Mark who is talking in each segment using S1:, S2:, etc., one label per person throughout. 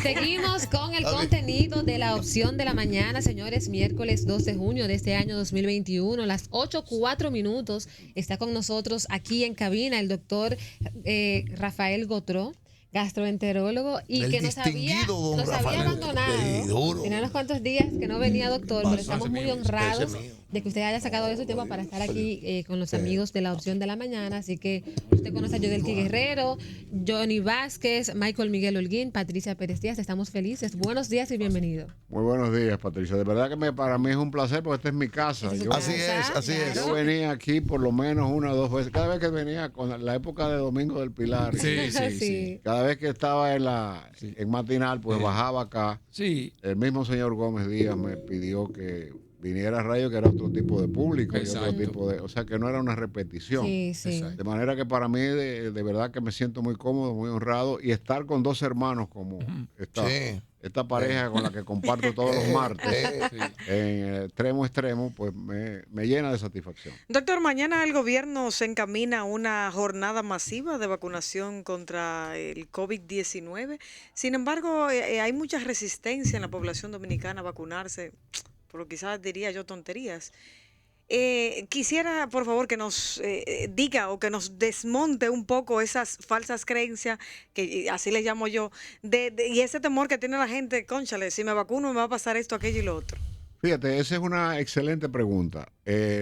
S1: Seguimos con el contenido de la opción de la mañana, señores. Miércoles 2 de junio de este año 2021, las 8:04. Está con nosotros aquí en cabina el doctor Rafael Gotró, gastroenterólogo, y
S2: el
S1: que nos había
S2: Rafael
S1: abandonado. Tenía unos cuantos días que no venía, doctor, pero estamos muy honrados
S2: ese mío.
S1: de que usted haya sacado de su tiempo para estar aquí con los amigos de la opción de la mañana. Así que usted conoce a Yodelki Guerrero, Johnny Vázquez, Michael Miguel Holguín, Patricia Pérez Díaz. Estamos felices. Buenos días y bienvenido.
S3: Muy buenos días, Patricia. De verdad que para mí es un placer porque esta es mi casa.
S2: Así es.
S3: Yo venía aquí por lo menos una o dos veces. Cada vez que venía con la época de Domingo del Pilar.
S1: Sí.
S3: Cada vez que estaba en matinal, pues bajaba acá.
S4: Sí.
S3: El mismo señor Gómez Díaz me pidió que viniera a Radio, que era otro tipo de público. Y otro tipo o sea, que no era una repetición.
S1: Sí.
S3: De manera que para mí, de verdad que me siento muy cómodo, muy honrado. Y estar con dos hermanos como esta pareja con la que comparto todos los martes en extremo, pues me llena de satisfacción.
S5: Doctor, mañana el gobierno se encamina a una jornada masiva de vacunación contra el COVID-19. Sin embargo, hay mucha resistencia en la población dominicana a vacunarse, pero quizás diría yo tonterías. Quisiera, por favor, que nos diga o que nos desmonte un poco esas falsas creencias, que así les llamo yo, y ese temor que tiene la gente, cónchale, si me vacuno me va a pasar esto, aquello y lo otro.
S3: Fíjate, esa es una excelente pregunta.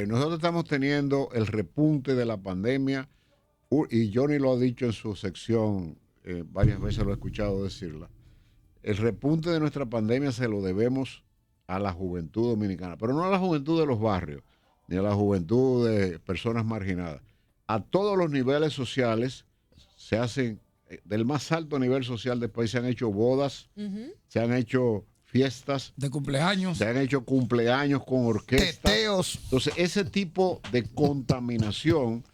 S3: Nosotros estamos teniendo el repunte de la pandemia, y Johnny lo ha dicho en su sección, varias veces lo he escuchado decirla. El repunte de nuestra pandemia se lo debemos a la juventud dominicana, pero no a la juventud de los barrios, ni a la juventud de personas marginadas. A todos los niveles sociales se hacen, del más alto nivel social del país, se han hecho bodas, se han hecho fiestas
S4: de cumpleaños,
S3: se han hecho cumpleaños con orquestas,
S2: teteos.
S3: Entonces, ese tipo de contaminación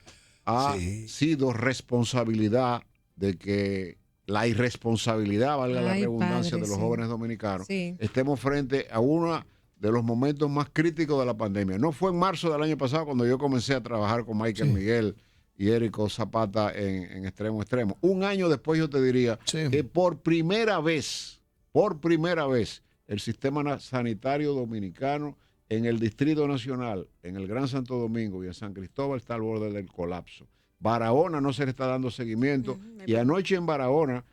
S3: ha sido responsabilidad de que la irresponsabilidad, valga la redundancia, de los jóvenes dominicanos, estemos frente a uno de los momentos más críticos de la pandemia. No fue en marzo del año pasado cuando yo comencé a trabajar con Michael Miguel y Érico Zapata en Extremo Extremo. Un año después yo te diría que por primera vez, el sistema sanitario dominicano en el Distrito Nacional, en el Gran Santo Domingo y en San Cristóbal está al borde del colapso. Barahona no se le está dando seguimiento y anoche en Barahona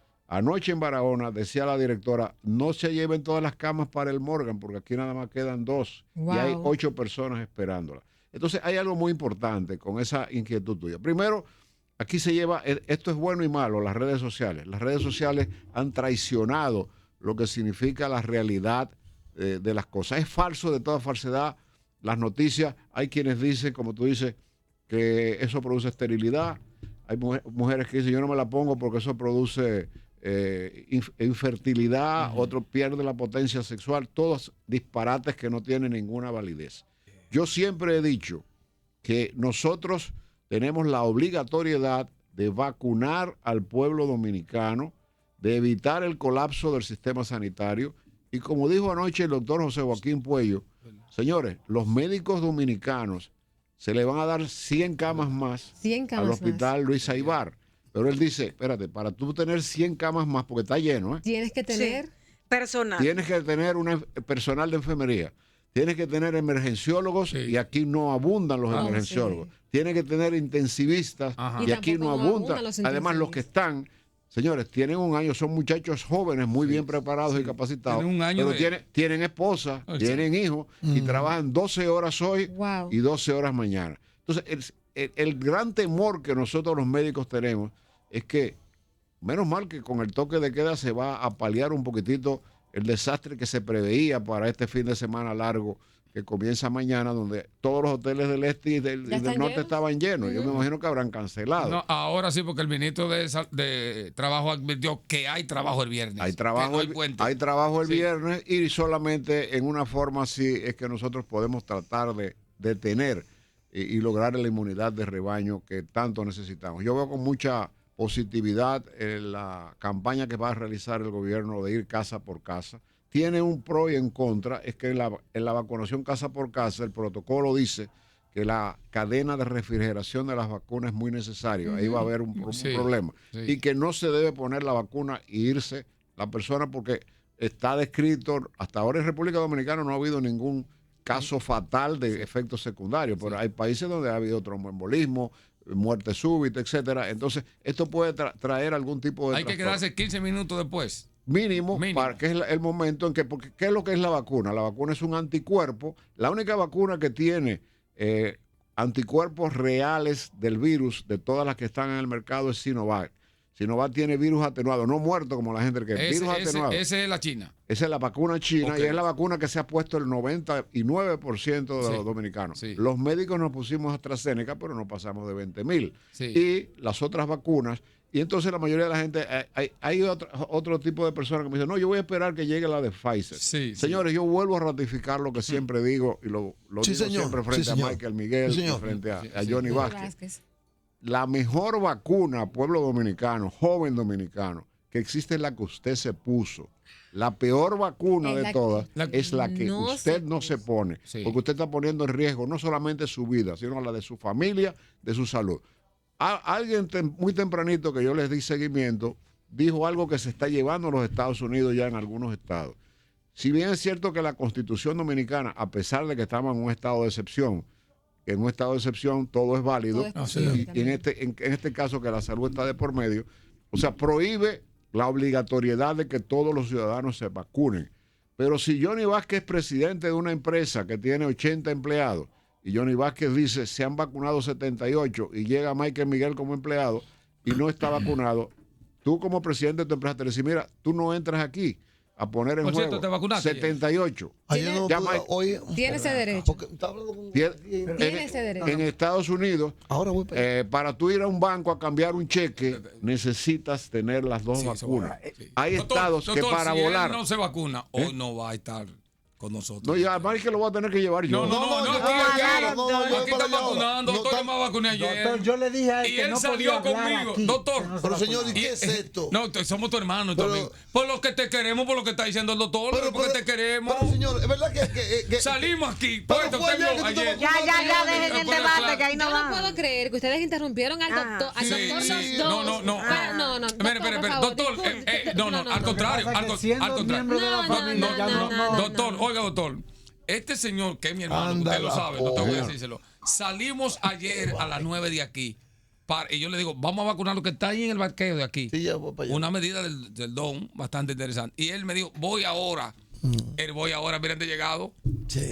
S3: decía la directora, no se lleven todas las camas para el Morgan porque aquí nada más quedan 2 y hay 8 personas esperándola. Entonces hay algo muy importante con esa inquietud tuya. Primero, aquí se lleva, esto es bueno y malo, las redes sociales. Las redes sociales han traicionado lo que significa la realidad de las cosas. Es falso de toda falsedad. Las noticias, hay quienes dicen, como tú dices, que eso produce esterilidad. Hay mujeres que dicen, yo no me la pongo porque eso produce infertilidad, otro pierde la potencia sexual, todos disparates que no tienen ninguna validez. Yo siempre he dicho que nosotros tenemos la obligatoriedad de vacunar al pueblo dominicano, de evitar el colapso del sistema sanitario. Y como dijo anoche el doctor José Joaquín Puello, señores, los médicos dominicanos se le van a dar 100 camas más al hospital Luis Aybar. Pero él dice, espérate, para tú tener 100 camas más, porque está lleno,
S1: tienes que tener
S5: personal.
S3: Tienes que tener personal de enfermería. Tienes que tener emergenciólogos y aquí no abundan los emergenciólogos. Tienes que tener intensivistas y aquí no abundan. Además, los que están, señores, tienen un año, son muchachos jóvenes, muy bien preparados y capacitados.
S4: Tienen un año
S3: pero tienen esposa, tienen hijos y trabajan 12 horas hoy y 12 horas mañana. Entonces, el gran temor que nosotros los médicos tenemos es que, menos mal que con el toque de queda se va a paliar un poquitito el desastre que se preveía para este fin de semana largo que comienza mañana, donde todos los hoteles del este y del norte estaban llenos. Yo me imagino que habrán cancelado.
S4: No, ahora sí, porque el ministro de Trabajo advirtió que hay trabajo el viernes.
S3: Hay trabajo el viernes y solamente en una forma así es que nosotros podemos tratar de detener y lograr la inmunidad de rebaño que tanto necesitamos. Yo veo con mucha positividad la campaña que va a realizar el gobierno de ir casa por casa. Tiene un pro y en contra, es que en la vacunación casa por casa el protocolo dice que la cadena de refrigeración de las vacunas es muy necesaria. Ahí va a haber un problema. Y que no se debe poner la vacuna e irse la persona, porque está descrito, hasta ahora en República Dominicana no ha habido ningún caso fatal de efectos secundarios, pero hay países donde ha habido tromboembolismo, muerte súbita, etcétera. Entonces, esto puede traer algún tipo de
S4: Hay que quedarse 15 minutos después.
S3: Mínimo, para que es el momento en que, porque ¿qué es lo que es la vacuna? La vacuna es un anticuerpo. La única vacuna que tiene anticuerpos reales del virus, de todas las que están en el mercado, es Sinovac. Sinovac tiene virus atenuado, no muerto como la gente cree. Virus atenuado.
S4: Esa es la China.
S3: Esa es la vacuna china, y es la vacuna que se ha puesto el 99% de los dominicanos. Sí. Los médicos nos pusimos AstraZeneca, pero no pasamos de 20,000. Sí. Y las otras vacunas. Y entonces la mayoría de la gente, hay otro tipo de personas que me dicen, no, yo voy a esperar que llegue la de Pfizer. Sí, señores, yo vuelvo a ratificar lo que siempre digo, y lo digo siempre frente a Michael Miguel, frente a Johnny Vázquez. La mejor vacuna, pueblo dominicano, joven dominicano, que existe es la que usted se puso. La peor vacuna de todas es la que usted no se pone, porque usted está poniendo en riesgo no solamente su vida, sino la de su familia, de su salud. Alguien muy tempranito que yo les di seguimiento dijo algo que se está llevando a los Estados Unidos ya en algunos estados. Si bien es cierto que la Constitución Dominicana, a pesar de que estamos en un estado de excepción, en un estado de excepción todo es válido, y en este caso que la salud está de por medio, o sea, prohíbe la obligatoriedad de que todos los ciudadanos se vacunen. Pero si Johnny Vázquez es presidente de una empresa que tiene 80 empleados, y Johnny Vázquez dice, se han vacunado 78, y llega Michael Miguel como empleado y no está vacunado, tú como presidente de tu empresa te dices, mira, tú no entras aquí a poner en juego 78.
S1: Tiene ese derecho.
S3: Tiene ese derecho. En Estados Unidos, para tú ir a un banco a cambiar un cheque, necesitas tener las dos vacunas. Hay estados que para volar...
S4: Él no se vacuna, hoy no va a estar con nosotros.
S3: No, ya además que lo voy a tener que llevar yo.
S4: Aquí están vacunando, doctor, yo me vacuné ayer.
S6: Doctor, yo le dije a él
S4: y
S6: que
S4: él
S6: no
S4: salió conmigo,
S6: aquí,
S4: doctor.
S6: Pero señor, ¿y qué es esto?
S4: No, somos tu hermano, tu amigo. Por lo que te queremos, por lo que está diciendo el doctor, porque te queremos.
S6: Pero señor, es verdad que
S4: salimos aquí. Puesto ayer.
S5: Ya, dejen el debate, que ahí no va.
S1: Yo no puedo creer que ustedes interrumpieron al doctor. Al doctor los dos.
S4: No. Espera. Doctor, no, al contrario. Doctor, oiga, doctor. Este señor, que es mi hermano, usted lo sabe, no tengo que decírselo. Salimos ayer a las 9 de aquí. Y yo le digo, vamos a vacunar lo que está ahí en el parqueo de aquí. Sí, ya voy para allá. Una medida del DON bastante interesante. Y él me dijo, voy ahora. Miren de llegado.
S6: Sí.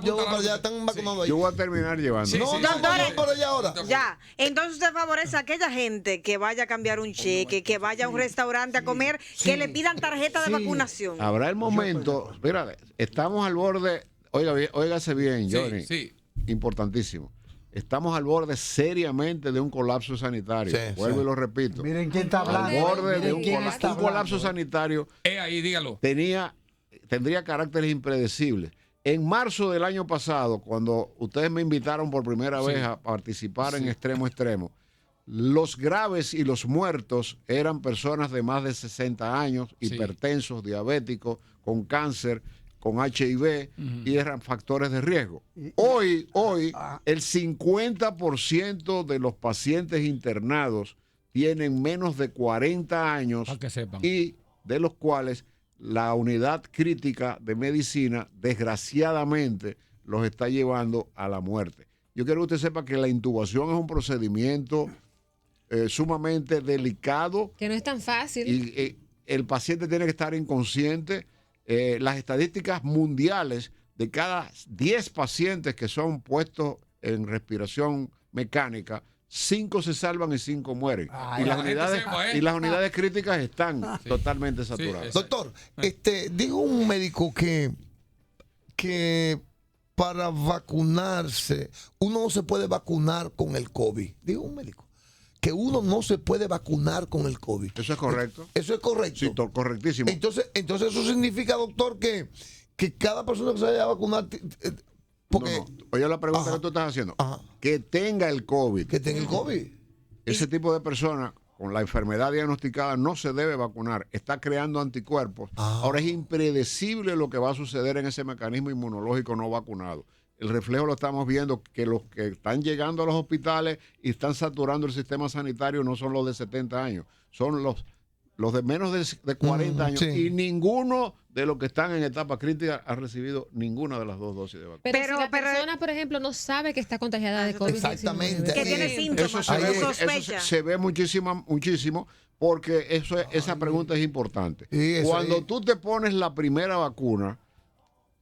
S6: Yo para allá, están vacunando ahí.
S3: Yo voy a terminar llevando.
S6: No, para allá ahora.
S5: Ya, entonces usted favorece a aquella gente que vaya a cambiar un cheque, que vaya a un restaurante a comer, que le pidan tarjeta de vacunación.
S3: Habrá el momento, mira, estamos al borde, óigase bien, Johnny, importantísimo. Estamos al borde seriamente de un colapso sanitario. Vuelvo y lo repito.
S6: Miren quién está hablando.
S3: Al borde de un colapso sanitario.
S4: Ahí, dígalo.
S3: Tendría caracteres impredecibles. En marzo del año pasado, cuando ustedes me invitaron por primera vez a participar en Extremo Extremo, los graves y los muertos eran personas de más de 60 años, hipertensos, diabéticos, con cáncer, con HIV, y eran factores de riesgo. Hoy, el 50% de los pacientes internados tienen menos de 40 años,
S4: para que sepan,
S3: y de los cuales la unidad crítica de medicina, desgraciadamente, los está llevando a la muerte. Yo quiero que usted sepa que la intubación es un procedimiento sumamente delicado.
S1: Que no es tan fácil.
S3: Y el paciente tiene que estar inconsciente. Las estadísticas mundiales, de cada 10 pacientes que son puestos en respiración mecánica, 5 se salvan y 5 mueren. Y las unidades críticas están totalmente saturadas.
S6: Doctor, dijo un médico que para vacunarse, uno no se puede vacunar con el COVID. Dijo un médico que uno no se puede vacunar con el COVID.
S3: ¿Eso es correcto?
S6: Eso es correcto.
S3: Sí, correctísimo.
S6: Entonces eso significa, doctor, que cada persona que se vaya a vacunar... Porque,
S3: no. Oye, la pregunta que tú estás haciendo. Que tenga el COVID.
S6: Que tenga el COVID.
S3: Ese tipo de persona con la enfermedad diagnosticada no se debe vacunar. Está creando anticuerpos. Ahora es impredecible lo que va a suceder en ese mecanismo inmunológico no vacunado. El reflejo lo estamos viendo, que los que están llegando a los hospitales y están saturando el sistema sanitario no son los de 70 años, son los los de menos de 40 años, y ninguno de los que están en etapa crítica ha recibido ninguna de las 2 dosis de vacuna.
S1: Pero si la persona, por ejemplo, no sabe que está contagiada de COVID-19.
S6: Exactamente.
S5: Que tiene síntomas,
S3: Eso se ve muchísimo, porque esa pregunta es importante. Cuando tú te pones la primera vacuna,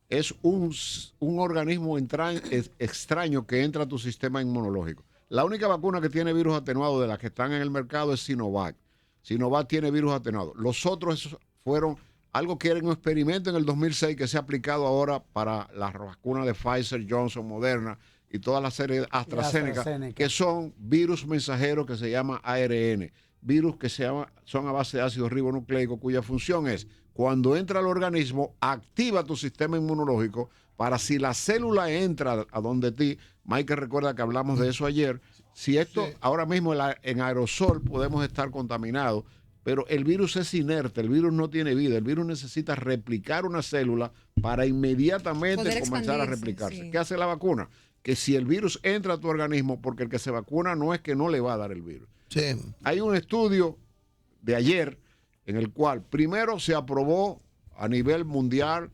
S3: es un organismo extraño que entra a tu sistema inmunológico. La única vacuna que tiene virus atenuado de las que están en el mercado es Sinovac. Sinovac tiene virus atenuado. Los otros fueron algo que era un experimento en el 2006 que se ha aplicado ahora para las vacunas de Pfizer, Johnson, Moderna y toda la serie de AstraZeneca, que son virus mensajeros que se llama ARN. Virus que son a base de ácido ribonucleico, cuya función es, cuando entra al organismo, activa tu sistema inmunológico para si la célula entra a donde ti. Michael recuerda que hablamos de eso ayer. Si esto, ahora mismo en aerosol podemos estar contaminados, pero el virus es inerte, el virus no tiene vida, el virus necesita replicar una célula para inmediatamente comenzar a replicarse. Sí. ¿Qué hace la vacuna? Que si el virus entra a tu organismo, porque el que se vacuna no es que no le va a dar el virus. Sí. Hay un estudio de ayer en el cual primero se aprobó a nivel mundial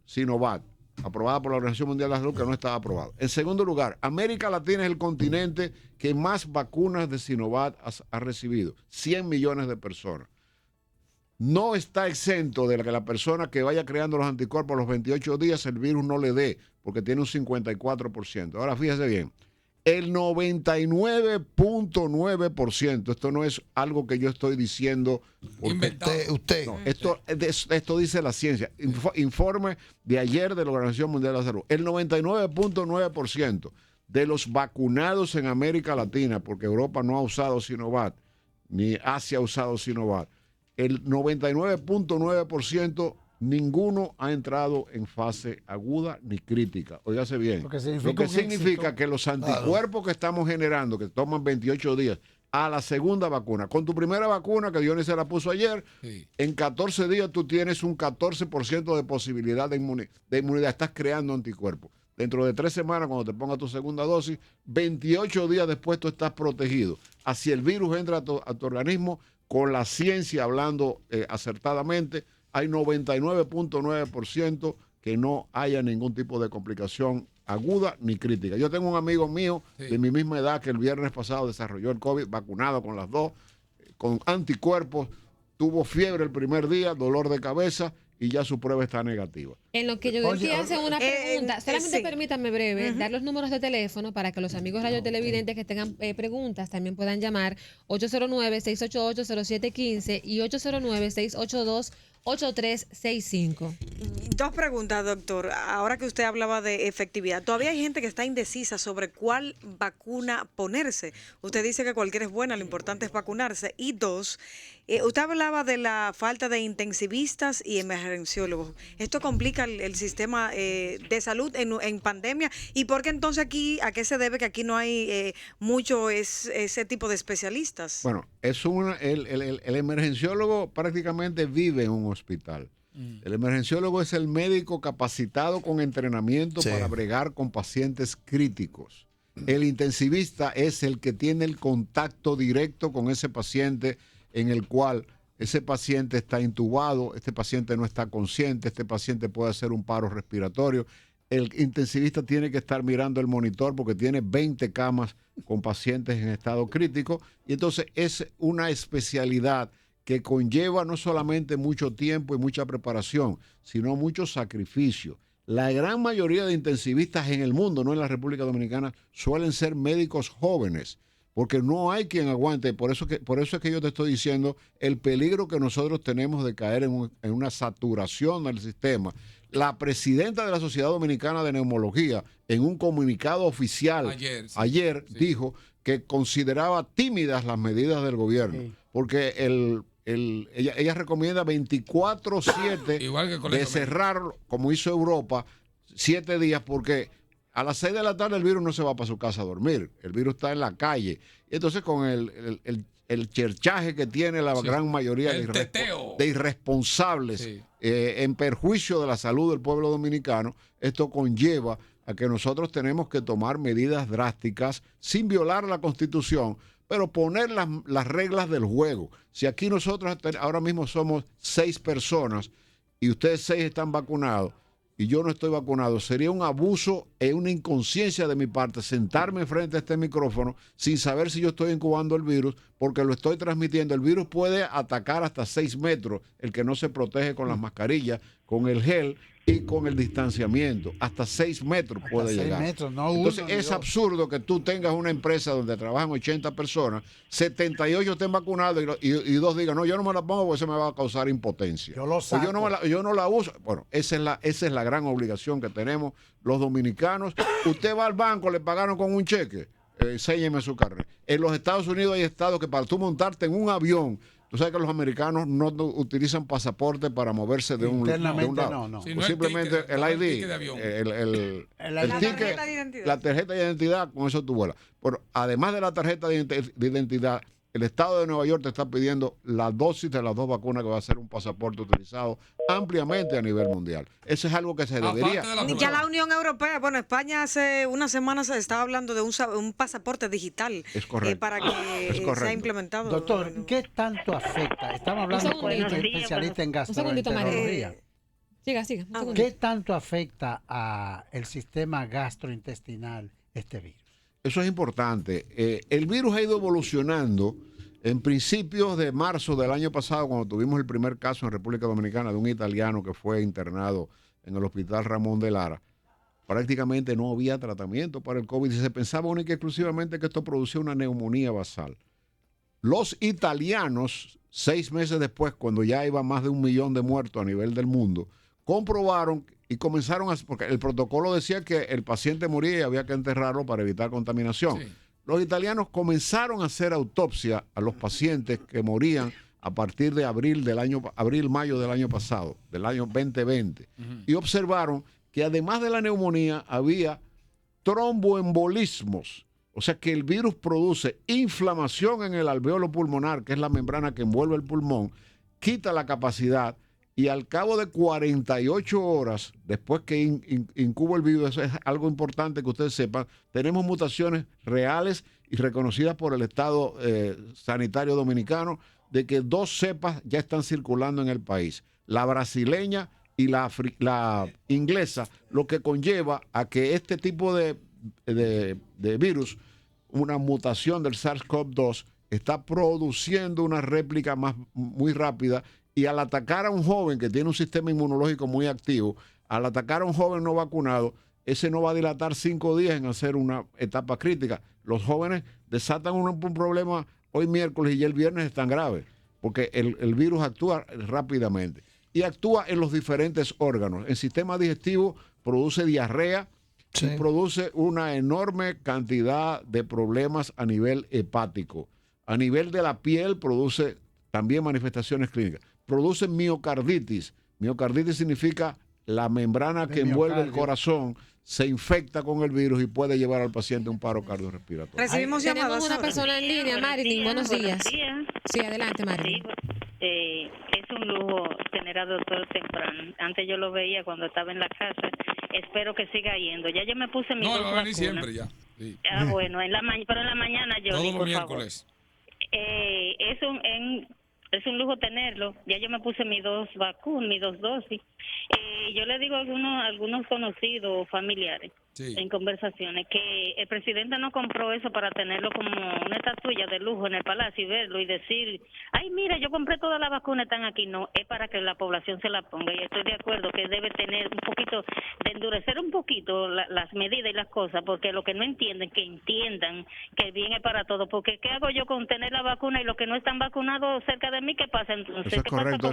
S3: Sinovac, aprobada por la Organización Mundial de la Salud, que no estaba aprobado. En segundo lugar, América Latina es el continente que más vacunas de Sinovac ha recibido, 100 millones de personas. No está exento de que la persona que vaya creando los anticuerpos a los 28 días el virus no le dé, porque tiene un 54%. Ahora fíjese bien, el 99.9%, esto no es algo que yo estoy diciendo usted. No, esto dice la ciencia. Informe de ayer de la Organización Mundial de la Salud. El 99.9% de los vacunados en América Latina, porque Europa no ha usado Sinovac, ni Asia ha usado Sinovac, el 99.9% ninguno ha entrado en fase aguda ni crítica. Óigase bien. Lo que significa que los anticuerpos que estamos generando, que toman 28 días, a la segunda vacuna, con tu primera vacuna, que Dionis se la puso ayer, en 14 días tú tienes un 14% de posibilidad de inmunidad. Estás creando anticuerpos. Dentro de 3 semanas, cuando te pongas tu segunda dosis, 28 días después tú estás protegido. Así el virus entra a tu organismo, con la ciencia hablando acertadamente, hay 99.9% que no haya ningún tipo de complicación aguda ni crítica. Yo tengo un amigo mío de mi misma edad que el viernes pasado desarrolló el COVID, vacunado con las 2, con anticuerpos, tuvo fiebre el primer día, dolor de cabeza y ya su prueba está negativa.
S1: En lo que yo decía hace una pregunta, solamente permítanme breve, dar los números de teléfono para que los amigos radiotelevidentes que tengan preguntas también puedan llamar 809-688-0715 y 809-682-8365.
S5: 2 preguntas, doctor. Ahora que usted hablaba de efectividad, todavía hay gente que está indecisa sobre cuál vacuna ponerse. Usted dice que cualquiera es buena, lo importante es vacunarse. Y 2, usted hablaba de la falta de intensivistas y emergenciólogos. Esto complica el sistema de salud en pandemia. ¿Y por qué entonces aquí, a qué se debe que aquí no hay mucho ese tipo de especialistas?
S3: Bueno, el emergenciólogo prácticamente vive en un hospital. El emergenciólogo es el médico capacitado con entrenamiento para bregar con pacientes críticos. El intensivista es el que tiene el contacto directo con ese paciente en el cual ese paciente está intubado, este paciente no está consciente, este paciente puede hacer un paro respiratorio. El intensivista tiene que estar mirando el monitor porque tiene 20 camas con pacientes en estado crítico y entonces es una especialidad que conlleva no solamente mucho tiempo y mucha preparación, sino mucho sacrificio. La gran mayoría de intensivistas en el mundo, no en la República Dominicana, suelen ser médicos jóvenes, porque no hay quien aguante. Por eso es que yo te estoy diciendo el peligro que nosotros tenemos de caer en una saturación del sistema. La presidenta de la Sociedad Dominicana de Neumología, en un comunicado oficial ayer dijo que consideraba tímidas las medidas del gobierno, porque ella recomienda 24/7 de cerrar, como hizo Europa, 7 días, porque a las 6 de la tarde el virus no se va para su casa a dormir, el virus está en la calle. Y entonces con el cherchaje que tiene la gran mayoría de irresponsables en perjuicio de la salud del pueblo dominicano, esto conlleva a que nosotros tenemos que tomar medidas drásticas sin violar la Constitución pero poner las reglas del juego. Si aquí nosotros ahora mismo somos 6 personas y ustedes 6 están vacunados y yo no estoy vacunado, sería un abuso e una inconsciencia de mi parte sentarme frente a este micrófono sin saber si yo estoy incubando el virus, porque lo estoy transmitiendo. El virus puede atacar hasta 6 metros, el que no se protege con las mascarillas, con el gel y con el distanciamiento. Hasta 6 metros puede
S7: hasta 6
S3: llegar.
S7: metros, no
S3: Entonces
S7: uno,
S3: es absurdo que tú tengas una empresa donde trabajan 80 personas, 78 estén vacunados y 2 digan, no, yo no me la pongo porque eso me va a causar impotencia.
S7: Yo lo saco.
S3: Yo no la uso. Bueno, esa es la gran obligación que tenemos los dominicanos. Usted va al banco, le pagaron con un cheque, enséñeme su carnet. En los Estados Unidos hay estados que para tú montarte en un avión, tú sabes que los americanos no utilizan pasaporte para moverse de un lado.
S7: No.
S3: Sí, simplemente el ID, el ticket, la tarjeta de identidad, con eso tú vuelas. Pero además de la tarjeta de identidad, el Estado de Nueva York te está pidiendo la dosis de las 2 vacunas, que va a ser un pasaporte utilizado ampliamente a nivel mundial. Eso es algo que se debería.
S5: Ya la Unión Europea, bueno, España hace unas semanas estaba hablando de un pasaporte digital.
S3: Es correcto.
S5: Para que sea implementado.
S7: Doctor, ¿qué tanto afecta? Estamos hablando con un especialista en gastroenterología.
S1: Siga.
S7: ¿Qué tanto afecta al sistema gastrointestinal este virus?
S3: Eso es importante. El virus ha ido evolucionando. En principios de marzo del año pasado, cuando tuvimos el primer caso en República Dominicana de un italiano que fue internado en el Hospital Ramón de Lara, prácticamente no había tratamiento para el COVID y se pensaba única y exclusivamente que esto producía una neumonía basal. Los italianos, 6 meses después, cuando ya iba más de 1 millón de muertos a nivel del mundo, comprobaron y comenzaron porque el protocolo decía que el paciente moría y había que enterrarlo para evitar contaminación. Sí. Los italianos comenzaron a hacer autopsia a los pacientes que morían a partir de abril-mayo del año pasado, del año 2020, y observaron que además de la neumonía había tromboembolismos, o sea que el virus produce inflamación en el alveolo pulmonar, que es la membrana que envuelve el pulmón, quita la capacidad. Y al cabo de 48 horas, después que incuba el virus, eso es algo importante que ustedes sepan, tenemos mutaciones reales y reconocidas por el Estado Sanitario Dominicano de que 2 cepas ya están circulando en el país, la brasileña y la inglesa, lo que conlleva a que este tipo de virus, una mutación del SARS-CoV-2, está produciendo una réplica muy rápida. Y al atacar a un joven que tiene un sistema inmunológico muy activo, al atacar a un joven no vacunado, ese no va a dilatar 5 días en hacer una etapa crítica. Los jóvenes desatan un problema hoy miércoles y ya el viernes es tan grave, porque el virus actúa rápidamente. Y actúa en los diferentes órganos. El sistema digestivo produce diarrea, sí, y produce una enorme cantidad de problemas a nivel hepático. A nivel de la piel produce también manifestaciones clínicas. Produce miocarditis. Miocarditis significa la membrana que envuelve el corazón se infecta con el virus y puede llevar al paciente a un paro cardiorrespiratorio.
S1: Recibimos llamadas. Tenemos una persona en línea, Marilyn. Buenos días. Sí, adelante, Marilyn.
S8: Es un lujo tener a doctor temprano. Antes yo lo veía cuando estaba en la casa. Espero que siga yendo. Ya yo me puse mi 2 vacunas. No, va a venir siempre ya. Sí. Bueno, pero en la mañana yo todos los miércoles. Es un lujo tenerlo. Ya yo me puse mis 2 vacunas, mis 2 dosis. Yo le digo a algunos conocidos familiares, sí, en conversaciones, que el presidente no compró eso para tenerlo como una estatuilla de lujo en el palacio y verlo y decir, ay, mira, yo compré todas las vacunas, están aquí. No, es para que la población se la ponga. Y estoy de acuerdo que debe tener un poquito, de endurecer un poquito las medidas y las cosas, porque lo que no entienden, que entiendan que el bien es para todos. Porque ¿qué hago yo con tener la vacuna y los que no están vacunados cerca de mí? ¿Qué pasa entonces?
S3: Eso es correcto.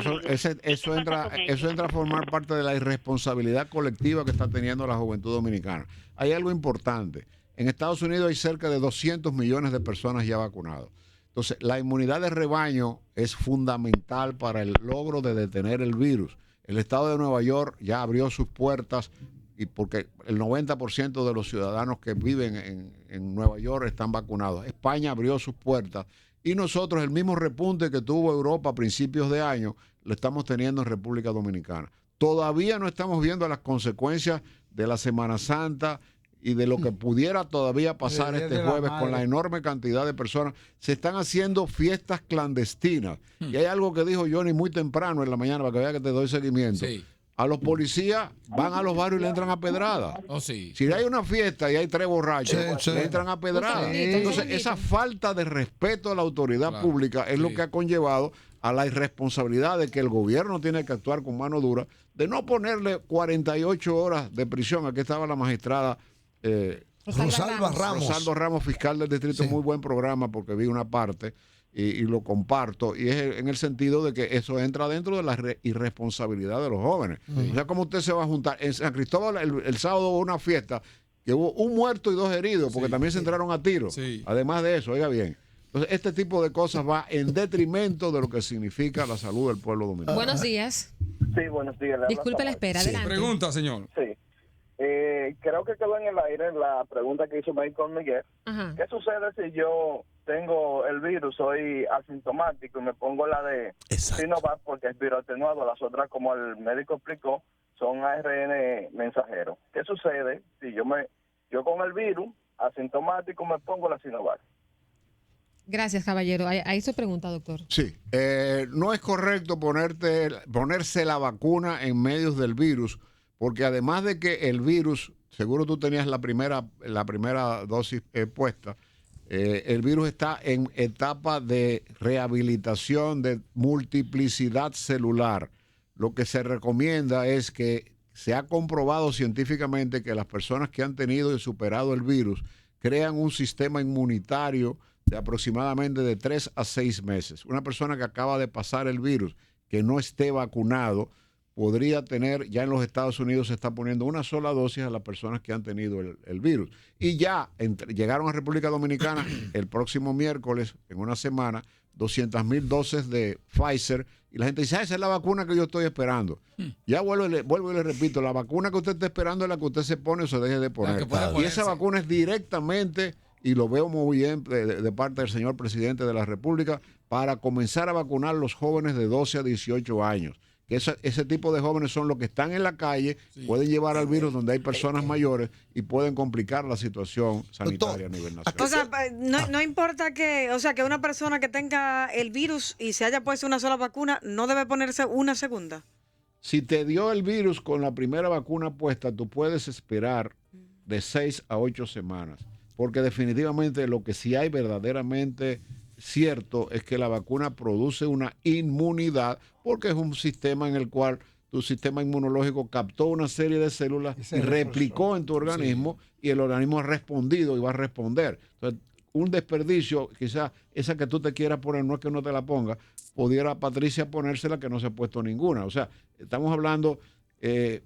S3: Eso entra a formar parte de la irresponsabilidad colectiva que está teniendo la juventud dominicana. Hay algo importante. En Estados Unidos hay cerca de 200 millones de personas ya vacunadas. Entonces, la inmunidad de rebaño es fundamental para el logro de detener el virus. El estado de Nueva York ya abrió sus puertas y porque el 90% de los ciudadanos que viven en Nueva York están vacunados. España abrió sus puertas y nosotros el mismo repunte que tuvo Europa a principios de año lo estamos teniendo en República Dominicana. Todavía no estamos viendo las consecuencias de la Semana Santa y de lo que pudiera todavía pasar este jueves con la enorme cantidad de personas, se están haciendo fiestas clandestinas. Y hay algo que dijo Johnny muy temprano en la mañana, para que vea que te doy seguimiento. Sí. A los policías van a los barrios y le entran a pedrada.
S4: Sí.
S3: Si hay una fiesta y hay 3 borrachos, le entran a pedrada. Entonces, esa falta de respeto a la autoridad pública es lo que ha conllevado a la irresponsabilidad de que el gobierno tiene que actuar con mano dura, de no ponerle 48 horas de prisión. Aquí estaba la magistrada Rosalba Ramos, fiscal del distrito. Muy buen programa, porque vi una parte y lo comparto, y es en el sentido de que eso entra dentro de la irresponsabilidad de los jóvenes. O sea, ¿cómo usted se va a juntar? En San Cristóbal el sábado hubo una fiesta que hubo 1 muerto y 2 heridos, porque también se entraron a tiros. Además de eso, oiga bien. Entonces, este tipo de cosas va en detrimento de lo que significa la salud del pueblo dominicano.
S1: Buenos días.
S9: Sí, buenos días.
S1: Disculpe la espera, adelante.
S4: Pregunta, señor.
S9: Sí. Creo que quedó en el aire la pregunta que hizo Michael Miguel.
S1: Ajá.
S9: ¿Qué sucede si yo tengo el virus, soy asintomático y me pongo la de Sinovac porque es virus atenuado? Las otras, como el médico explicó, son ARN mensajeros. ¿Qué sucede si yo con el virus asintomático me pongo la Sinovac?
S1: Gracias, caballero. Ahí su pregunta, doctor.
S3: Sí, no es correcto ponerse la vacuna en medio del virus, porque además de que el virus, seguro tú tenías la primera dosis puesta, el virus está en etapa de rehabilitación, de multiplicidad celular. Lo que se recomienda es que se ha comprobado científicamente que las personas que han tenido y superado el virus crean un sistema inmunitario de aproximadamente de 3 a 6 meses. Una persona que acaba de pasar el virus, que no esté vacunado, podría tener, ya en los Estados Unidos se está poniendo una sola dosis a las personas que han tenido el virus. Y ya llegaron a República Dominicana el próximo miércoles, en una semana, 200,000 dosis de Pfizer. Y la gente dice, esa es la vacuna que yo estoy esperando. Ya vuelvo y le repito, la vacuna que usted está esperando es la que usted se pone o se deje de poner. Y esa vacuna es directamente, y lo veo muy bien de parte del señor presidente de la República, para comenzar a vacunar a los jóvenes de 12 a 18 años. Que ese tipo de jóvenes son los que están en la calle, pueden llevar al virus donde hay personas mayores y pueden complicar la situación sanitaria a nivel nacional.
S5: O sea, no importa que una persona que tenga el virus y se haya puesto una sola vacuna, no debe ponerse una segunda.
S3: Si te dio el virus con la primera vacuna puesta, tú puedes esperar de 6 a 8 semanas. Porque definitivamente lo que sí hay verdaderamente cierto es que la vacuna produce una inmunidad, porque es un sistema en el cual tu sistema inmunológico captó una serie de células y replicó en tu organismo, y el organismo ha respondido y va a responder. Entonces, un desperdicio, quizás esa que tú te quieras poner, no es que no te la ponga, pudiera Patricia ponérsela que no se ha puesto ninguna. O sea, estamos hablando...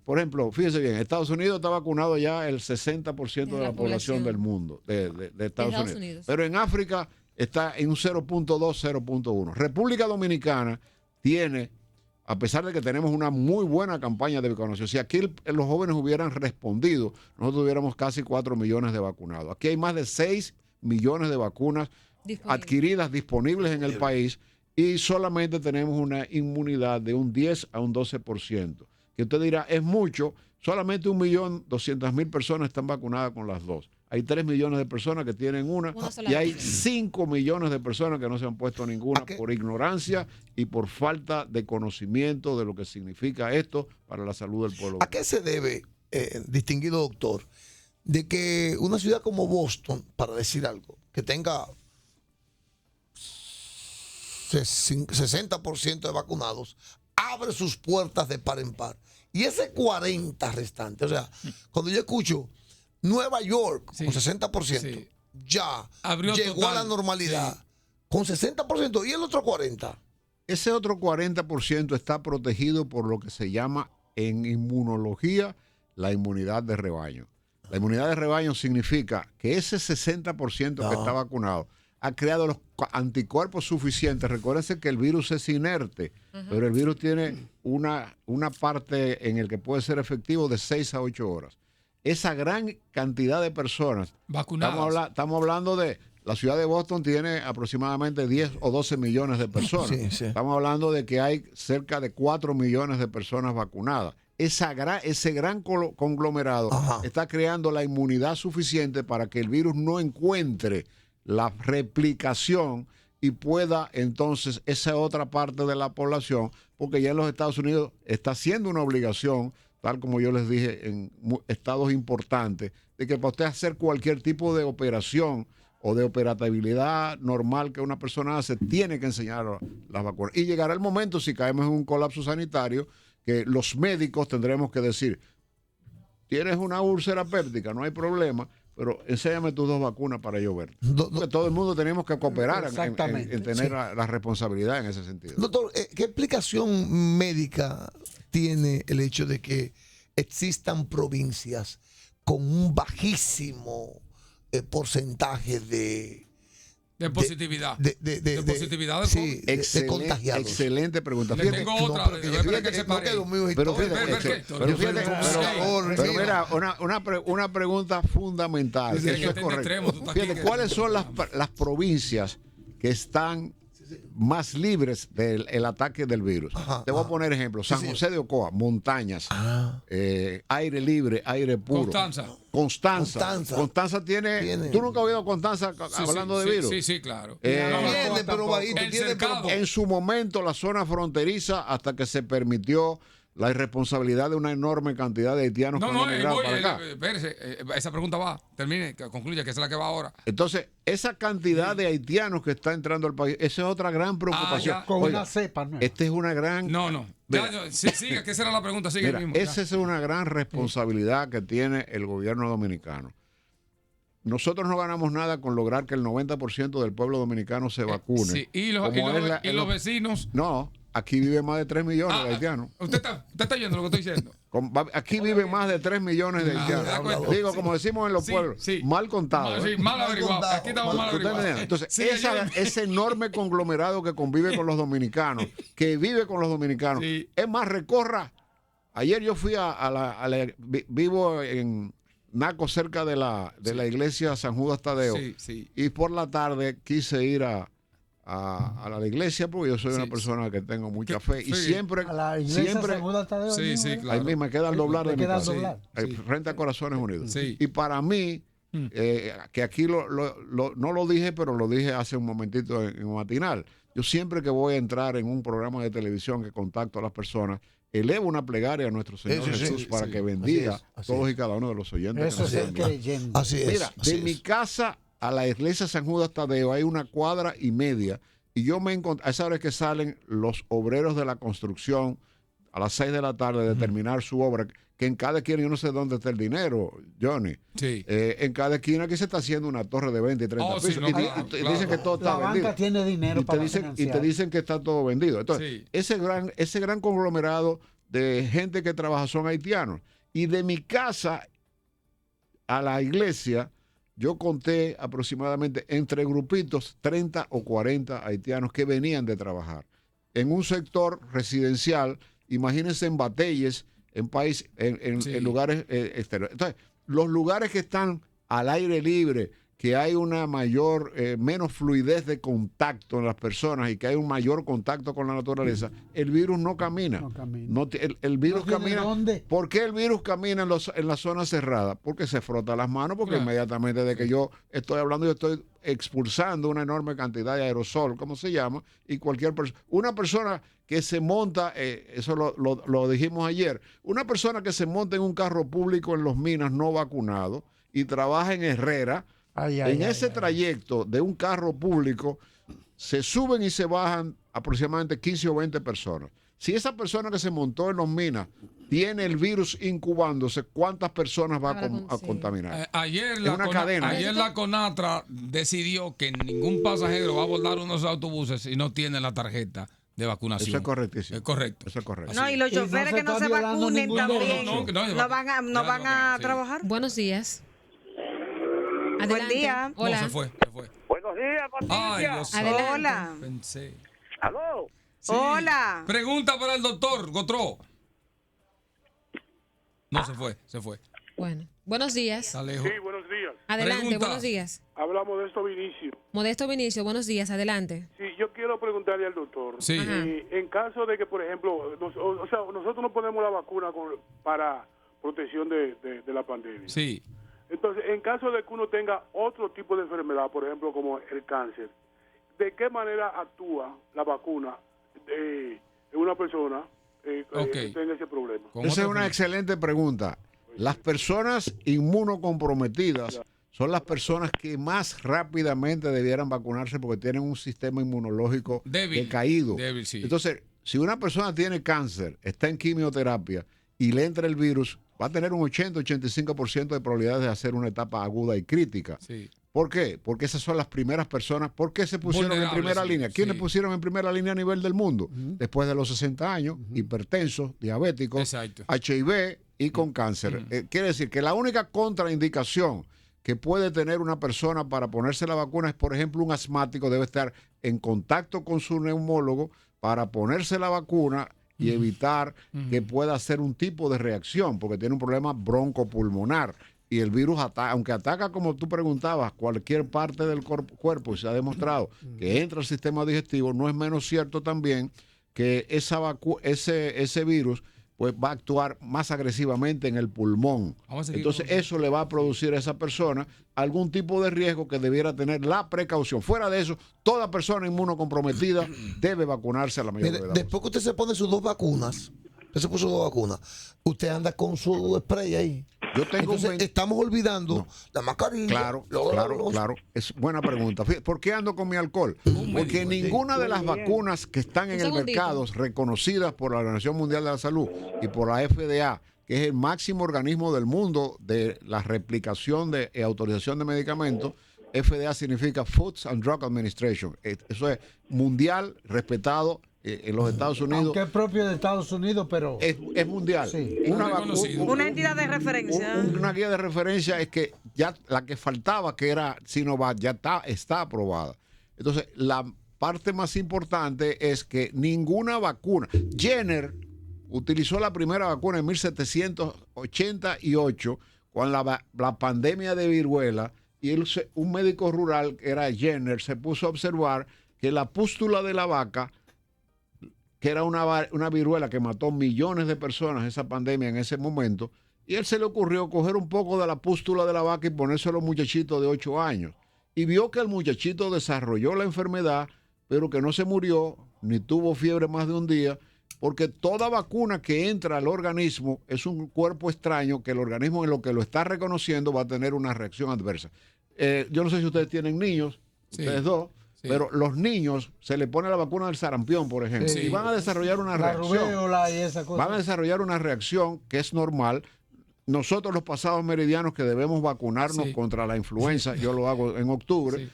S3: por ejemplo, fíjese bien, Estados Unidos está vacunado ya el 60% de la población del mundo, de Estados Unidos. Pero en África está en un 0.2, 0.1. República Dominicana tiene, a pesar de que tenemos una muy buena campaña de vacunación, si aquí los jóvenes hubieran respondido, nosotros tuviéramos casi 4 millones de vacunados. Aquí hay más de 6 millones de vacunas adquiridas, disponibles en el país, y solamente tenemos una inmunidad de un 10 a un 12%. Que usted dirá, es mucho, solamente 1.200.000 personas están vacunadas con las dos. Hay 3 millones de personas que tienen una y hay 5 millones de personas que no se han puesto ninguna por ignorancia y por falta de conocimiento de lo que significa esto para la salud del pueblo.
S6: ¿A qué se debe, distinguido doctor, de que una ciudad como Boston, para decir algo, que tenga 60% de vacunados, abre sus puertas de par en par? Y ese 40 restante, o sea, cuando yo escucho Nueva York con 60%, ya llegó total a la normalidad con 60%, y el otro 40%.
S3: Ese otro 40% está protegido por lo que se llama en inmunología la inmunidad de rebaño. La inmunidad de rebaño significa que ese 60% que está vacunado ha creado los anticuerpos suficientes. Recuérdense que el virus es inerte, pero el virus tiene una parte en el que puede ser efectivo de 6 a 8 horas. Esa gran cantidad de personas vacunadas. Estamos hablando de la ciudad de Boston, tiene aproximadamente 10 o 12 millones de personas. Estamos hablando de que hay cerca de 4 millones de personas vacunadas. ese gran conglomerado está creando la inmunidad suficiente para que el virus no encuentre la replicación y pueda entonces esa otra parte de la población, porque ya en los Estados Unidos está siendo una obligación, tal como yo les dije, en estados importantes, de que para usted hacer cualquier tipo de operación o de operabilidad normal que una persona hace, tiene que enseñar las vacunas. Y llegará el momento, si caemos en un colapso sanitario, que los médicos tendremos que decir, tienes una úlcera péptica, no hay problema, pero enséñame tus 2 vacunas para yo ver. Porque todo el mundo tenemos que cooperar en tener la responsabilidad en ese sentido.
S6: Doctor, ¿qué explicación médica tiene el hecho de que existan provincias con un bajísimo porcentaje de
S4: positividad.
S6: De
S4: positividad
S6: de contagiados?
S3: Excelente pregunta.
S4: Fíjate, tengo otra.
S3: Pero mira, una pregunta fundamental. Eso es correcto. Fíjate, ¿cuáles son las provincias que están más libres del ataque del virus? Te voy a poner ejemplo. San José de Ocoa, montañas, aire libre, aire puro. Constanza tiene. ¿Tú nunca has oído Constanza hablando de virus?
S4: Sí, claro.
S6: Pero bajito,
S3: en su momento, la zona fronteriza, hasta que se permitió la irresponsabilidad de una enorme cantidad de haitianos que han emigrado para acá.
S4: Esa pregunta va, termine, que concluya, que esa es la que va ahora.
S3: Entonces, esa cantidad de haitianos que está entrando al país, esa es otra gran preocupación.
S7: Con una cepa nueva.
S3: Esta es una gran...
S4: No. Sigue, que esa era la pregunta. Sigue
S3: mira,
S4: mismo.
S3: Esa es una gran responsabilidad que tiene el gobierno dominicano. Nosotros no ganamos nada con lograr que el 90% del pueblo dominicano se vacune.
S4: Sí. ¿Y los vecinos?
S3: No. Aquí viven más de 3 millones de haitianos.
S4: ¿Usted está oyendo lo que estoy diciendo?
S3: Aquí viven más de 3 millones de haitianos. Digo, como decimos en los pueblos, mal contados.
S4: Mal averiguado. Aquí estamos mal averiguados.
S3: Entonces, ese enorme conglomerado que convive con los dominicanos, que vive con los dominicanos, es más, recorra. Ayer yo fui vivo en Naco, cerca de la iglesia San Judas Tadeo, y por la tarde quise ir a la iglesia, porque yo soy una persona que tengo mucha fe y siempre
S7: a la iglesia San Judas Tadeo,
S3: claro. Ahí mismo me queda al doblar de mi casa, frente a Corazones Unidos, y para mí que aquí no lo dije, pero lo dije hace un momentito en un matinal, yo siempre que voy a entrar en un programa de televisión que contacto a las personas, elevo una plegaria a nuestro Señor Jesús para que bendiga a todos y cada uno de los oyentes.
S7: Eso es creyendo.
S3: Mira, de mi casa a la iglesia San Judas Tadeo hay 1,5 cuadras, y yo me encontré, a esa hora que salen los obreros de la construcción a las 6 de la tarde de terminar su obra, que en cada esquina, yo no sé dónde está el dinero, Johnny. En cada esquina aquí se está haciendo una torre de 20 y 30 pisos. Dicen que todo está vendido.
S7: La banca tiene dinero
S3: y te dicen que está todo vendido. Entonces, ese gran conglomerado de gente que trabaja son haitianos. Y de mi casa a la iglesia, yo conté aproximadamente entre grupitos 30 o 40 haitianos que venían de trabajar en un sector residencial. Imagínense en Batelles, en lugares exteriores. Entonces, los lugares que están al aire libre, que hay una menos fluidez de contacto en las personas y que hay un mayor contacto con la naturaleza, el virus no camina. El virus camina.
S7: ¿Dónde?
S3: ¿Por qué el virus camina en la zona cerrada? Porque se frota las manos, porque inmediatamente de que yo estoy hablando, yo estoy expulsando una enorme cantidad de aerosol, ¿cómo se llama? Y una persona que se monta, eso lo dijimos ayer, una persona que se monta en un carro público en Los Minas no vacunado y trabaja en Herrera, en ese trayecto de un carro público se suben y se bajan aproximadamente 15 o 20 personas. Si esa persona que se montó en Los Minas tiene el virus incubándose, ¿cuántas personas va a contaminar?
S4: Ayer la CONATRA decidió que ningún pasajero va a abordar unos autobuses y no tiene la tarjeta de vacunación.
S3: Eso es correctísimo.
S4: Es correcto.
S3: Eso es correcto.
S5: No, y los choferes que no se vacunen también no van a trabajar.
S1: Buenos días.
S5: Adelante. Buen día.
S1: Hola.
S4: No, se fue.
S10: Buenos días, Patricia.
S5: Hola.
S4: Pensé.
S10: ¿Aló?
S5: Sí. Hola.
S4: Pregunta para el doctor Gotró. No, se fue.
S1: Bueno, buenos días.
S10: Sí, buenos días.
S1: Adelante,
S4: Pregunta.
S1: buenos días.
S10: Habla Modesto Vinicio.
S1: Modesto Vinicio, buenos días, adelante.
S10: Sí, yo quiero quiero preguntarle al doctor.
S4: Sí.
S10: En caso de que, por ejemplo, nosotros no ponemos la vacuna para protección de la pandemia.
S4: Sí.
S10: Entonces, en caso de que uno tenga otro tipo de enfermedad, por ejemplo, como el cáncer, ¿de qué manera actúa la vacuna en una persona que tenga ese problema?
S3: Esa es una excelente pregunta. Las personas inmunocomprometidas son las personas que más rápidamente debieran vacunarse porque tienen un sistema inmunológico decaído.
S4: Débil, sí.
S3: Entonces, si una persona tiene cáncer, está en quimioterapia y le entra el virus, va a tener un 80-85% de probabilidades de hacer una etapa aguda y crítica.
S4: Sí.
S3: ¿Por qué? Porque esas son las primeras personas. ¿Por qué se pusieron en primera línea? ¿Quiénes pusieron en primera línea a nivel del mundo? Después de los 60 años, hipertensos, diabéticos, HIV y con cáncer. Quiere decir que la única contraindicación que puede tener una persona para ponerse la vacuna es, por ejemplo, un asmático debe estar en contacto con su neumólogo para ponerse la vacuna y evitar que pueda hacer un tipo de reacción, porque tiene un problema broncopulmonar. Y el virus, aunque ataca, como tú preguntabas, cualquier parte del cuerpo, y se ha demostrado que entra al sistema digestivo, no es menos cierto también que ese virus pues va a actuar más agresivamente en el pulmón. Entonces eso le va a producir a esa persona algún tipo de riesgo que debiera tener la precaución. Fuera de eso, toda persona inmunocomprometida debe vacunarse a la mayor edad.
S6: Después que usted se pone sus 2 vacunas, usted se puso 2 vacunas, usted anda con su spray ahí.
S3: Yo tengo
S6: estamos olvidando la mascarilla.
S3: Claro. Es buena pregunta. ¿Por qué ando con mi alcohol? Porque ninguna de las vacunas que están en el mercado, reconocidas por la Organización Mundial de la Salud y por la FDA, que es el máximo organismo del mundo de la replicación de autorización de medicamentos, FDA significa Foods and Drug Administration. Eso es mundial, respetado en los Estados Unidos.
S7: Aunque es propio de Estados Unidos, pero
S3: es mundial.
S7: Sí.
S5: Una entidad de referencia.
S3: Una guía de referencia es que ya la que faltaba, que era Sinovac, ya está aprobada. Entonces, la parte más importante es que ninguna vacuna. Jenner utilizó la primera vacuna en 1788 con la pandemia de viruela, y un médico rural, que era Jenner, se puso a observar que la pústula de la vaca, que era una viruela que mató millones de personas, esa pandemia en ese momento, y él se le ocurrió coger un poco de la pústula de la vaca y ponérselo a un muchachito de 8 años. Y vio que el muchachito desarrolló la enfermedad, pero que no se murió, ni tuvo fiebre más de un día, porque toda vacuna que entra al organismo es un cuerpo extraño que el organismo, en lo que lo está reconociendo, va a tener una reacción adversa. Yo no sé si ustedes tienen niños, ustedes dos. Sí. Pero los niños se le pone la vacuna del sarampión, por ejemplo, y van a desarrollar una reacción.
S7: Y esa cosa.
S3: Van a desarrollar una reacción que es normal. Nosotros, los pasados meridianos, que debemos vacunarnos contra la influenza, yo lo hago en octubre,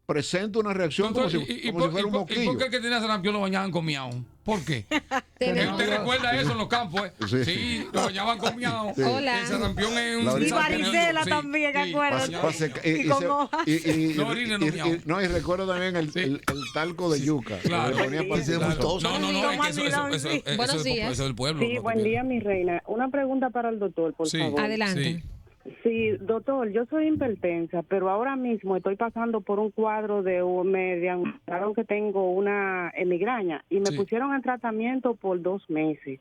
S3: presenta una reacción como si fuera un moquillo.
S4: ¿Y por qué el que tenía sarampión lo bañaban con miau? ¿Por qué? ¿Usted recuerda eso en los campos? Sí, lo bañaban con miau. Sí.
S5: Hola.
S4: El sarampión es un...
S5: Y varicela también, acuérdate.
S3: Y recuerdo también el talco de yuca.
S4: Claro.
S3: Que ponía para
S4: No, es que eso es del pueblo.
S11: Sí, buen día, mi reina. Una pregunta para el doctor, por favor.
S1: Adelante.
S11: Sí, doctor, yo soy hipertensa, pero ahora mismo estoy pasando por un cuadro me diagnosticaron que tengo una migraña y me pusieron en tratamiento por 2 meses.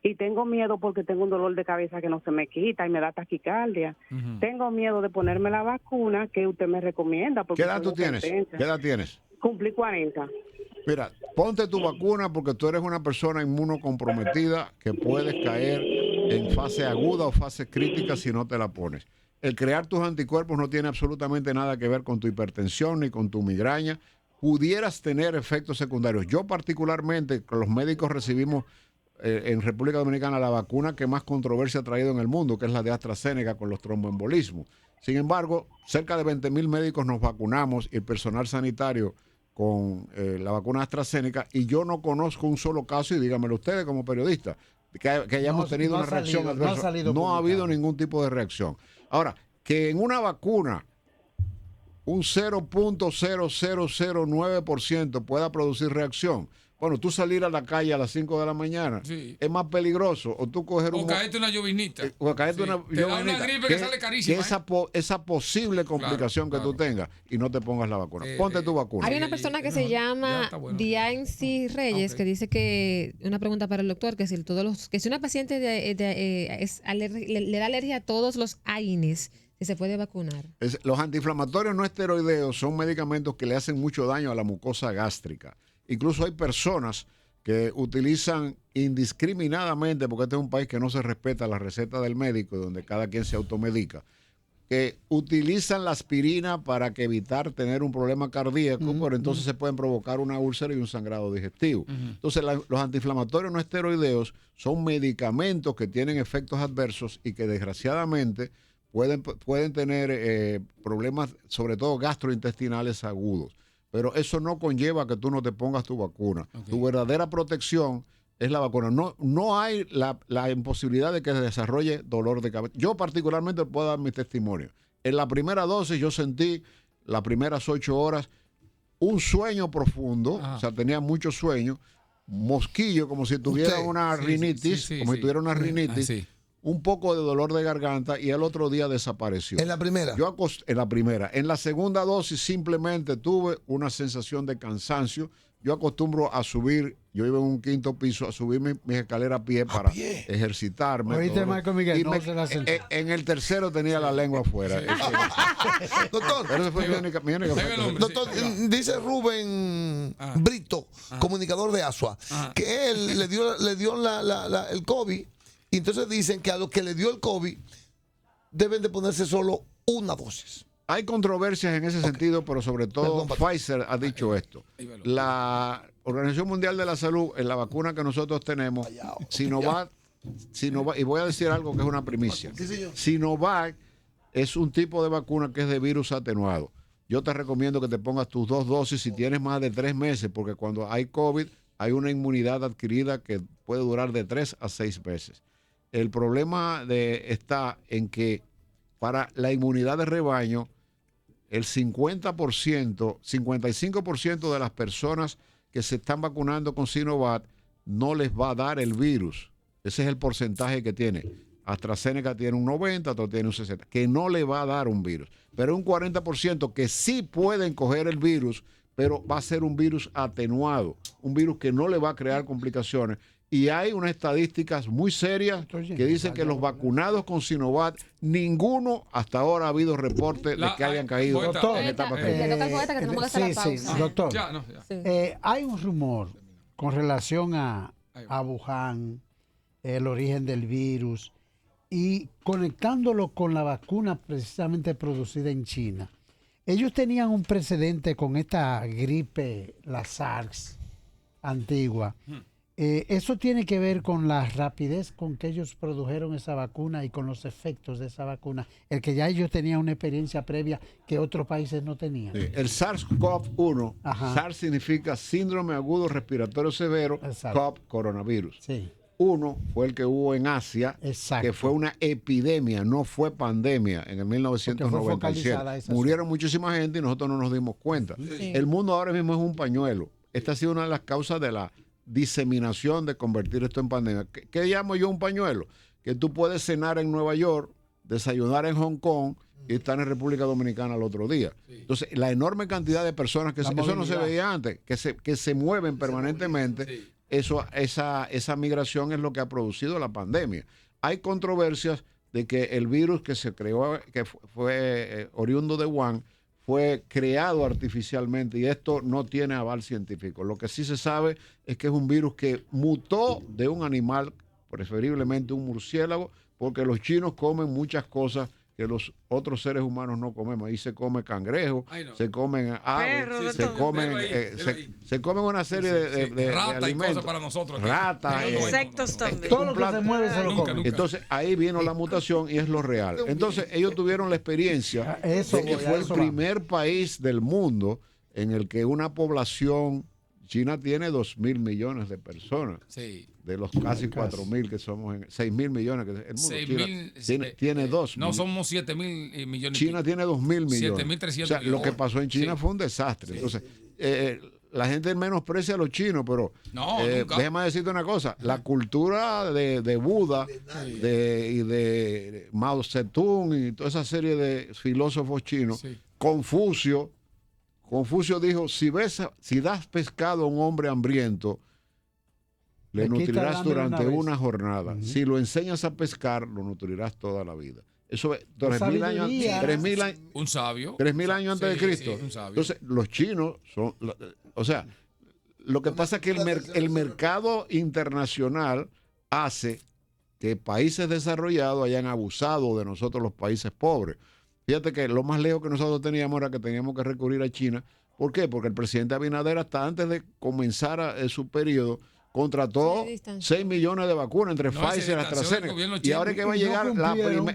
S11: Y tengo miedo porque tengo un dolor de cabeza que no se me quita y me da taquicardia. Tengo miedo de ponerme la vacuna que usted me recomienda.
S3: ¿Qué edad tú tienes? ¿Qué edad tienes?
S11: Cumplí 40.
S3: Mira, ponte tu vacuna porque tú eres una persona inmunocomprometida que puedes caer en fase aguda o fase crítica si no te la pones. El crear tus anticuerpos no tiene absolutamente nada que ver con tu hipertensión ni con tu migraña. Pudieras tener efectos secundarios. Yo particularmente, con los médicos recibimos en República Dominicana la vacuna que más controversia ha traído en el mundo, que es la de AstraZeneca con los tromboembolismos. Sin embargo, cerca de 20,000 médicos nos vacunamos y el personal sanitario con la vacuna AstraZeneca, y yo no conozco un solo caso, y díganmelo ustedes como periodistas, que hayamos tenido una reacción adversa. No ha habido ningún tipo de reacción. Ahora, que en una vacuna un 0.0009% pueda producir reacción. Bueno, tú salir a la calle a las 5 de la mañana es más peligroso. O tú coger
S4: o caerte una llovinita.
S3: O caerte una llovinita.
S4: Te da una gripe que sale carísima.
S3: Esa posible complicación que tú tengas y no te pongas la vacuna. Ponte tu vacuna.
S1: Hay una persona que se llama Diancy Reyes que dice que, una pregunta para el doctor, que si una paciente le da alergia a todos los AINES, si se puede vacunar.
S3: Los antiinflamatorios no esteroideos son medicamentos que le hacen mucho daño a la mucosa gástrica. Incluso hay personas que utilizan indiscriminadamente, porque este es un país que no se respeta la receta del médico, donde cada quien se automedica, que utilizan la aspirina para evitar tener un problema cardíaco, pero entonces se pueden provocar una úlcera y un sangrado digestivo. Entonces los antiinflamatorios no esteroideos son medicamentos que tienen efectos adversos y que desgraciadamente pueden tener problemas, sobre todo gastrointestinales agudos. Pero eso no conlleva que tú no te pongas tu vacuna. Tu verdadera protección es la vacuna. No hay la imposibilidad de que se desarrolle dolor de cabeza. Yo particularmente puedo dar mi testimonio. En la primera dosis yo sentí las primeras 8 horas un sueño profundo, o sea, tenía mucho sueño, mosquillo, como si tuviera una rinitis, un poco de dolor de garganta y el otro día desapareció.
S6: ¿En la primera?
S3: En la primera. En la segunda dosis simplemente tuve una sensación de cansancio. Yo acostumbro a subir, yo iba en un 5º piso, a subir mis escaleras a pie para ejercitarme.
S7: Oíste, Marco Miguel, no se la
S3: en el tercero tenía la lengua afuera.
S6: Doctor,
S3: pero eso fue mi única
S6: doctor, dice Rubén Brito, comunicador de ASUA, que él le dio el COVID. Y entonces dicen que a los que le dio el COVID deben de ponerse solo una dosis.
S3: Hay controversias en ese sentido, pero sobre todo Pfizer ha dicho esto. La Organización Mundial de la Salud, en la vacuna que nosotros tenemos, Sinovac, y voy a decir algo que es una primicia. Sinovac es un tipo de vacuna que es de virus atenuado. Yo te recomiendo que te pongas tus 2 dosis si tienes más de 3 meses, porque cuando hay COVID hay una inmunidad adquirida que puede durar de 3 a 6 meses. El problema está en que para la inmunidad de rebaño, el 55% de las personas que se están vacunando con Sinovac no les va a dar el virus. Ese es el porcentaje que tiene. AstraZeneca tiene un 90%, otro tiene un 60%, que no le va a dar un virus. Pero un 40% que sí pueden coger el virus, pero va a ser un virus atenuado, un virus que no le va a crear complicaciones. Y hay unas estadísticas muy serias que dicen que los vacunados con Sinovac, ninguno hasta ahora ha habido reporte de que hayan caído en etapa
S7: doctor, hay un rumor con relación a Wuhan, el origen del virus, y conectándolo con la vacuna precisamente producida en China. Ellos tenían un precedente con esta gripe, la SARS antigua. Eso tiene que ver con la rapidez con que ellos produjeron esa vacuna y con los efectos de esa vacuna, el que ya ellos tenían una experiencia previa que otros países no tenían.
S3: Sí. El SARS-CoV-1, SARS significa síndrome agudo respiratorio severo, CoV, coronavirus.
S7: Sí.
S3: 1 fue el que hubo en Asia, que fue una epidemia, no fue pandemia en el 1997. Murieron muchísima gente y nosotros no nos dimos cuenta. Sí. El mundo ahora mismo es un pañuelo. Esta ha sido una de las causas de la diseminación de convertir esto en pandemia. ¿Qué llamo yo un pañuelo? Que tú puedes cenar en Nueva York, desayunar en Hong Kong y estar en República Dominicana al otro día. Entonces, la enorme cantidad de personas eso no se veía antes, que se mueven permanentemente, esa migración es lo que ha producido la pandemia. Hay controversias de que el virus que se creó, que fue oriundo de Wuhan, fue creado artificialmente y esto no tiene aval científico. Lo que sí se sabe es que es un virus que mutó de un animal, preferiblemente un murciélago, porque los chinos comen muchas cosas que los otros seres humanos no comemos. Ahí se come cangrejo, se comen aves, se comen una serie de
S4: rata
S3: alimentos.
S4: Y cosas para nosotros.
S3: Rata,
S5: insectos también.
S7: Todo lo que se mueve se lo come.
S3: Entonces ahí vino la mutación y es lo real. Entonces ellos tuvieron la experiencia de que fue el primer país del mundo en el que una población, China tiene 2.000 millones de personas.
S4: Sí.
S3: De los casi 4.000 que somos, 6.000 millones que el mundo. China tiene 2.
S4: No, somos 7.000 millones.
S3: China tiene 2.000 millones.
S4: 7.300
S3: o sea, lo que pasó en China fue un desastre. Entonces, la gente menosprecia a los chinos, pero déjame decirte una cosa, la cultura de Buda y de Mao Zedong y toda esa serie de filósofos chinos, Confucio dijo, si das pescado a un hombre hambriento, le nutrirás durante una jornada. Si lo enseñas a pescar, lo nutrirás toda la vida. Eso es 3.000 años.
S4: Un sabio.
S3: 3.000 años antes de Cristo.
S4: Un sabio.
S3: Entonces, los chinos son. O sea, lo que pasa es que el mercado internacional hace que países desarrollados hayan abusado de nosotros, los países pobres. Fíjate que lo más lejos que nosotros teníamos era que teníamos que recurrir a China. ¿Por qué? Porque el presidente Abinader, hasta antes de comenzar su periodo, contrató 6 millones de vacunas entre Pfizer y AstraZeneca. Y ahora es que va a llegar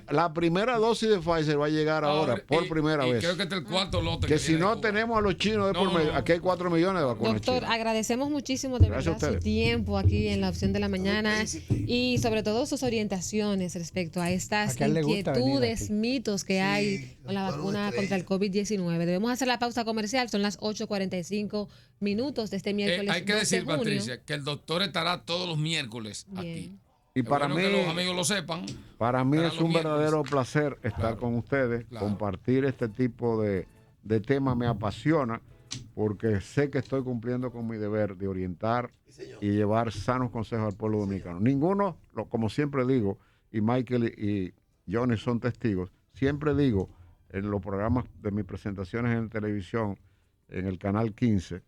S3: la primera dosis de Pfizer, va a llegar ahora por primera vez.
S4: Creo que este es el cuarto lote.
S3: Que si no tenemos a los chinos de por medio, aquí hay 4 millones de vacunas.
S1: Doctor, agradecemos muchísimo de verdad su tiempo aquí en la opción de la mañana y sobre todo sus orientaciones respecto a estas inquietudes, mitos que hay con la vacuna contra el COVID-19. Debemos hacer la pausa comercial, son las 8:45 minutos de este miércoles.
S4: Hay que decir, Patricia, que el doctor estará todos los miércoles aquí.
S3: Y para mí,
S4: que los amigos lo sepan.
S3: Para mí es un verdadero placer estar con ustedes, compartir este tipo de temas me apasiona, porque sé que estoy cumpliendo con mi deber de orientar y llevar sanos consejos al pueblo dominicano. Ninguno, como siempre digo, y Michael y Johnny son testigos, siempre digo en los programas de mis presentaciones en televisión, en el Canal 15,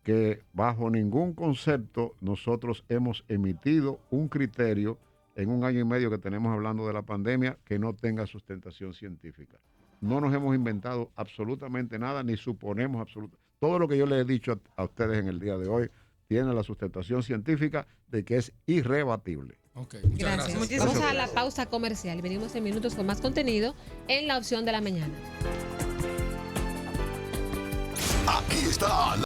S3: que bajo ningún concepto nosotros hemos emitido un criterio en 1 año y medio que tenemos hablando de la pandemia que no tenga sustentación científica. No nos hemos inventado absolutamente nada, ni suponemos absolutamente. Todo lo que yo les he dicho a ustedes en el día de hoy tiene la sustentación científica de que es irrebatible.
S1: Gracias. Vamos a la pausa comercial y venimos en minutos con más contenido en la opción de la mañana.
S12: Aquí está